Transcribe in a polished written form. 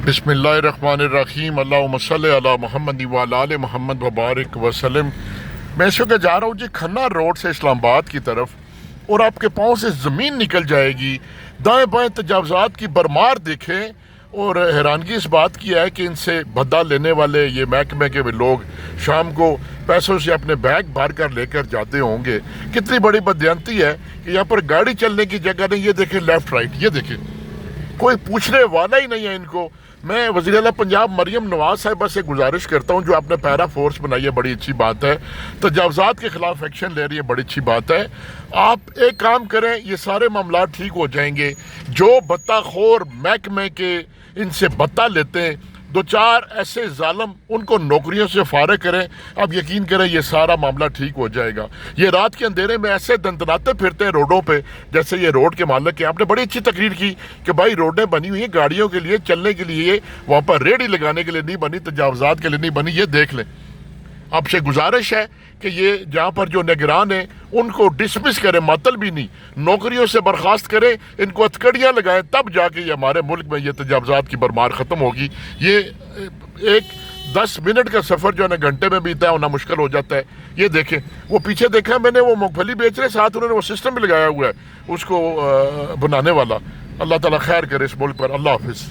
بسم اللہ الرحمن الرحیم، اللہم صلی علی محمد وعلی آل محمد وبارک وسلم۔ میں اس وقت جا رہا ہوں جی کھنہ روڈ سے اسلام آباد کی طرف، اور آپ کے پاؤں سے زمین نکل جائے گی، دائیں بائیں تجاوزات کی برمار دیکھیں۔ اور حیرانگی اس بات کی ہے کہ ان سے بدلہ لینے والے یہ محکمے کے لوگ شام کو پیسوں سے اپنے بیگ بھر کر لے کر جاتے ہوں گے۔ کتنی بڑی بددیانتی ہے کہ یہاں پر گاڑی چلنے کی جگہ نہیں، یہ دیکھیں لیفٹ رائٹ، یہ دیکھیں کوئی پوچھنے والا ہی نہیں ہے ان کو۔ میں وزیر اعلیٰ پنجاب مریم نواز صاحبہ سے گزارش کرتا ہوں، جو آپ نے پیرا فورس بنائی ہے، بڑی اچھی بات ہے، تجاوزات کے خلاف ایکشن لے رہی ہے، بڑی اچھی بات ہے۔ آپ ایک کام کریں، یہ سارے معاملات ٹھیک ہو جائیں گے۔ جو بتہ خور محکمے کے ان سے بتہ لیتے ہیں، دو چار ایسے ظالم ان کو نوکریوں سے فارغ کریں، اب یقین کریں یہ سارا معاملہ ٹھیک ہو جائے گا۔ یہ رات کے اندھیرے میں ایسے دندناتے پھرتے ہیں روڈوں پہ، جیسے یہ روڈ کے مالک ہیں۔ آپ نے بڑی اچھی تقریر کی کہ بھائی روڈیں بنی ہوئی ہیں گاڑیوں کے لیے چلنے کے لیے، وہاں پر ریڑھی لگانے کے لیے نہیں بنی، تجاوزات کے لیے نہیں بنی، یہ دیکھ لیں۔ آپ سے گزارش ہے کہ یہ جہاں پر جو نگران ہیں ان کو ڈسمس کریں، معطل بھی نہیں، نوکریوں سے برخاست کریں، ان کو ہتھکڑیاں لگائیں، تب جا کے یہ ہمارے ملک میں یہ تجاوزات کی برمار ختم ہوگی۔ یہ ایک 10 منٹ کا سفر جو ہے نا گھنٹے میں بھی طے ہونا مشکل ہو جاتا ہے۔ یہ دیکھیں، وہ پیچھے دیکھا میں نے، وہ مونگ پھلی بیچ رہے، ساتھ انہوں نے وہ سسٹم بھی لگایا ہوا ہے اس کو بنانے والا۔ اللہ تعالیٰ خیر کرے اس ملک پر۔ اللہ حافظ۔